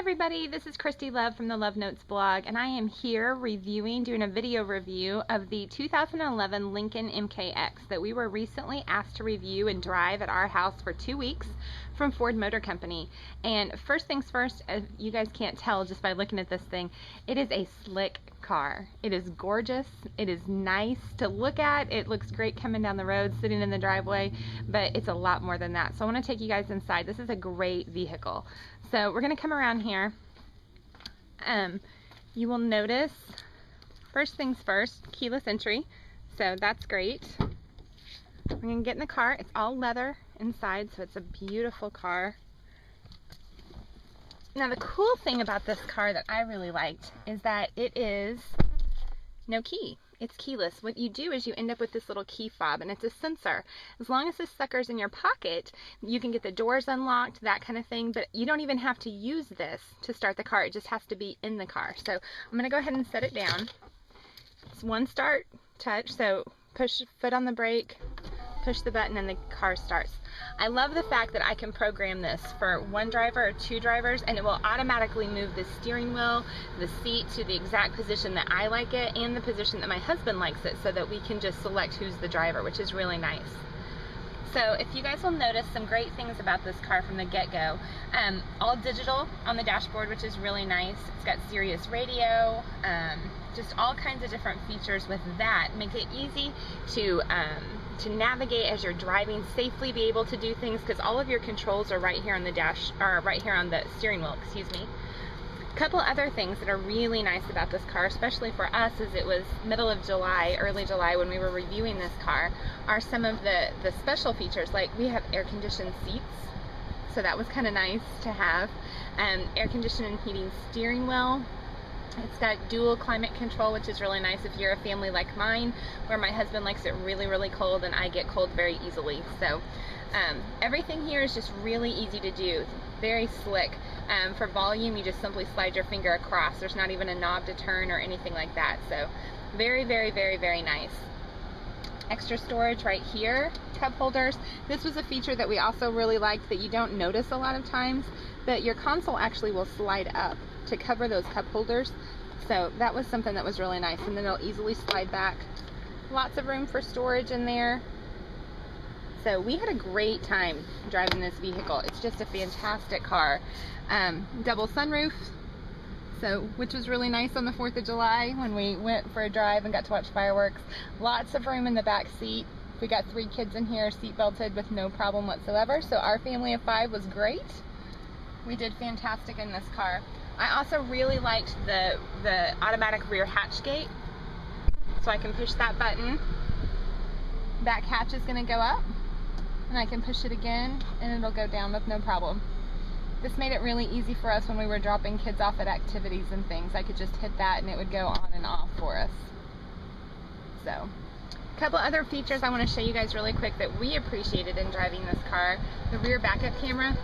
everybody, this is Christie Love from the Love Notes blog, and I am here doing a video review of the 2011 Lincoln MKX that we were recently asked to review and drive at our house for 2 weeks from Ford Motor Company. And first things first, you guys can't tell just by looking at this thing, it is a slick car. It is gorgeous, it is nice to look at, it looks great coming down the road, sitting in the driveway, but it's a lot more than that. So I want to take you guys inside. This is a great vehicle. So we're going to come around here. You will notice, first things first, keyless entry. So that's great. We're going to get in the car. It's all leather inside, so it's a beautiful car. Now the cool thing about this car that I really liked is that it is no key. It's keyless. What you do is you end up with this little key fob, and it's a sensor. As long as this sucker's in your pocket, you can get the doors unlocked, that kind of thing, but you don't even have to use this to start the car. It just has to be in the car. So I'm going to go ahead and set it down. It's one start touch, so push foot on the brake, push the button, and the car starts. I love the fact that I can program this for one driver or two drivers, and it will automatically move the steering wheel, the seat to the exact position that I like it and the position that my husband likes it, so that we can just select who's the driver, which is really nice. So if you guys will notice some great things about this car from the get-go, all digital on the dashboard, which is really nice. It's got Sirius radio, just all kinds of different features with that. Make it easy to navigate as you're driving safely, be able to do things, because all of your controls are right here on the dash, or right here on the steering wheel, excuse me. A couple other things that are really nice about this car, especially for us as it was middle of July, early July when we were reviewing this car, are some of the special features. Like we have air conditioned seats, so that was kind of nice to have. Air conditioned and heating steering wheel. It's got dual climate control, which is really nice if you're a family like mine, where my husband likes it really, really cold and I get cold very easily. So everything here is just really easy to do, very slick. For volume, you just simply slide your finger across. There's not even a knob to turn or anything like that. So very, very, very, very nice. Extra storage right here, cup holders. This was a feature that we also really liked that you don't notice a lot of times, but your console actually will slide up to cover those cup holders. So that was something that was really nice, and then it'll easily slide back. Lots of room for storage in there. So we had a great time driving this vehicle. It's just a fantastic car. Double sunroof, so which was really nice on the 4th of July when we went for a drive and got to watch fireworks. Lots of room in the back seat. We got 3 kids in here, seat belted with no problem whatsoever. So our family of 5 was great. We did fantastic in this car. I also really liked the automatic rear hatch gate. So I can push that button. Back hatch is going to go up, and I can push it again and it'll go down with no problem. This made it really easy for us when we were dropping kids off at activities and things. I could just hit that and it would go on and off for us. So, a couple other features I want to show you guys really quick that we appreciated in driving this car. The rear backup camera.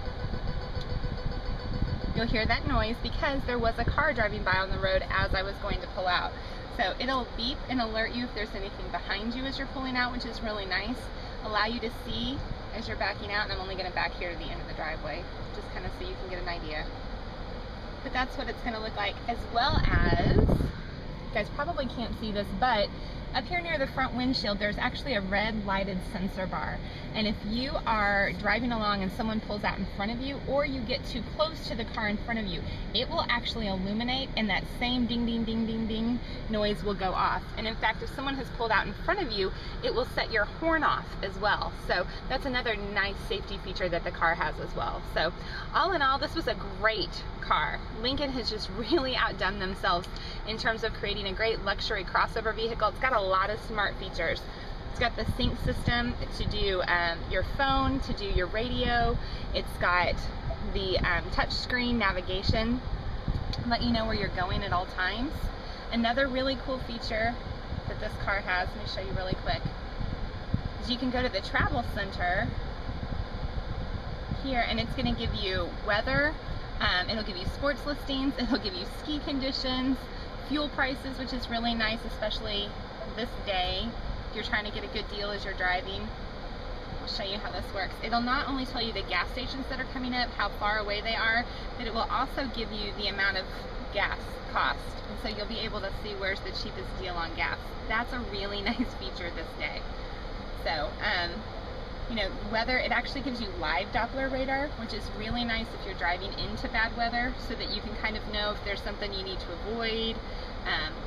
You'll hear that noise because there was a car driving by on the road as I was going to pull out. So it'll beep and alert you if there's anything behind you as you're pulling out, which is really nice. Allow you to see as you're backing out, and I'm only going to back here to the end of the driveway, just kind of so you can get an idea. But that's what it's going to look like, as well as, you guys probably can't see this, but up here near the front windshield, there's actually a red lighted sensor bar. And if you are driving along and someone pulls out in front of you, or you get too close to the car in front of you, it will actually illuminate, and that same ding, ding, ding, ding, ding noise will go off. And in fact, if someone has pulled out in front of you, it will set your horn off as well. So that's another nice safety feature that the car has as well. So all in all, this was a great car. Lincoln has just really outdone themselves in terms of creating a great luxury crossover vehicle. It's got a lot of smart features. It's got the sync system to do your phone, to do your radio. It's got the touch screen navigation, let you know where you're going at all times. Another really cool feature that this car has, let me show you really quick, is you can go to the travel center here, and it's going to give you weather, it'll give you sports listings, it'll give you ski conditions, fuel prices, which is really nice, especially this day if you're trying to get a good deal as you're driving. I'll show you how this works. It'll not only tell you the gas stations that are coming up, how far away they are, but it will also give you the amount of gas cost. And so you'll be able to see where's the cheapest deal on gas. That's a really nice feature this day. So, you know, weather, it actually gives you live Doppler radar, which is really nice if you're driving into bad weather, so that you can kind of know if there's something you need to avoid,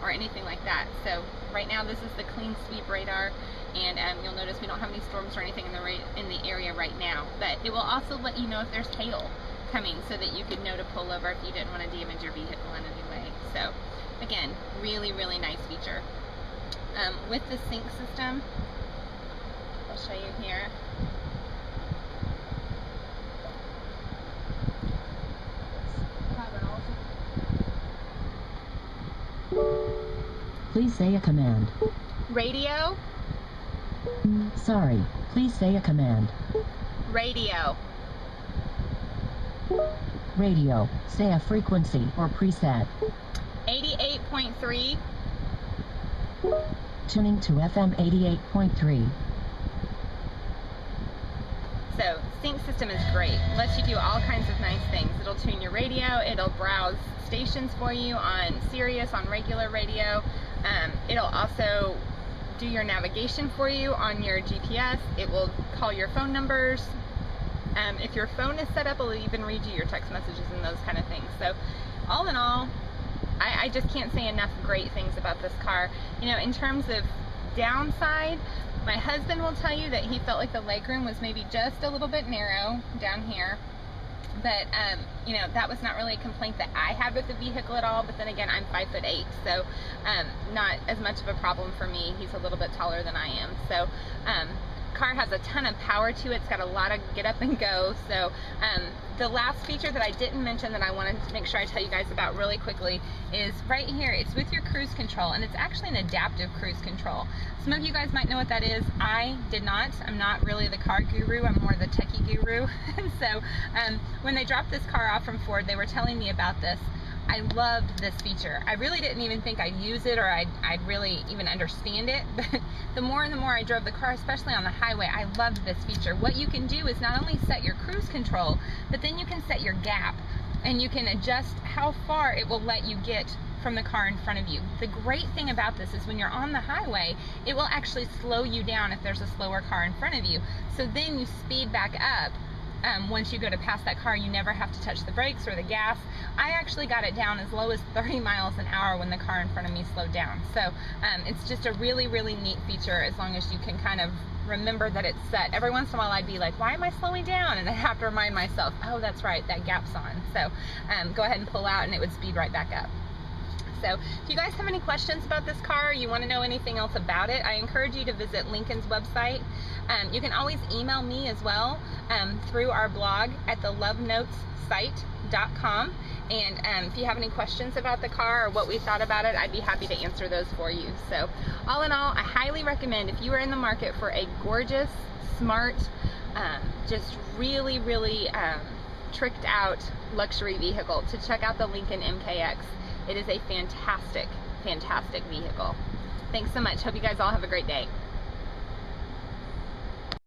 or anything like that. So right now this is the clean sweep radar, and you'll notice we don't have any storms or anything in the area right now, but it will also let you know if there's hail coming, so that you could know to pull over if you didn't want to damage your vehicle in any way. So again, really, really nice feature. With the sync system, I'll show you here. Please say a command. Radio. Sorry, please say a command. Radio. Radio, say a frequency or preset. 88.3. Tuning to FM 88.3. So, sync system is great. It lets you do all kinds of nice things. It'll tune your radio, it'll browse stations for you on Sirius, on regular radio. It'll also do your navigation for you on your GPS. It will call your phone numbers. If your phone is set up, it'll even read you your text messages and those kind of things. So, all in all, I just can't say enough great things about this car. You know, in terms of downside, my husband will tell you that he felt like the legroom was maybe just a little bit narrow down here. But, you know, that was not really a complaint that I had with the vehicle at all. But then again, I'm 5'8", so not as much of a problem for me. He's a little bit taller than I am. So, car has a ton of power to it. It's got a lot of get up and go. So the last feature that I didn't mention that I wanted to make sure I tell you guys about really quickly is right here. It's with your cruise control, and it's actually an adaptive cruise control. Some of you guys might know what that is. I did not. I'm not really the car guru. I'm more the techie guru. So when they dropped this car off from Ford, they were telling me about this. I loved this feature. I really didn't even think I'd use it, or I'd really even understand it, but the more and the more I drove the car, especially on the highway, I loved this feature. What you can do is not only set your cruise control, but then you can set your gap, and you can adjust how far it will let you get from the car in front of you. The great thing about this is when you're on the highway, it will actually slow you down if there's a slower car in front of you. So then you speed back up. Once you go to pass that car, you never have to touch the brakes or the gas. I actually got it down as low as 30 miles an hour when the car in front of me slowed down. So it's just a really, really neat feature, as long as you can kind of remember that it's set. Every once in a while I'd be like, why am I slowing down? And I have to remind myself, oh, that's right, that gap's on. So go ahead and pull out and it would speed right back up. So if you guys have any questions about this car, or you want to know anything else about it, I encourage you to visit Lincoln's website. You can always email me as well through our blog at thelovenotessite.com. And if you have any questions about the car or what we thought about it, I'd be happy to answer those for you. So all in all, I highly recommend, if you are in the market for a gorgeous, smart, just really, really tricked out luxury vehicle, to check out the Lincoln MKX. It is a fantastic, fantastic vehicle. Thanks so much. Hope you guys all have a great day.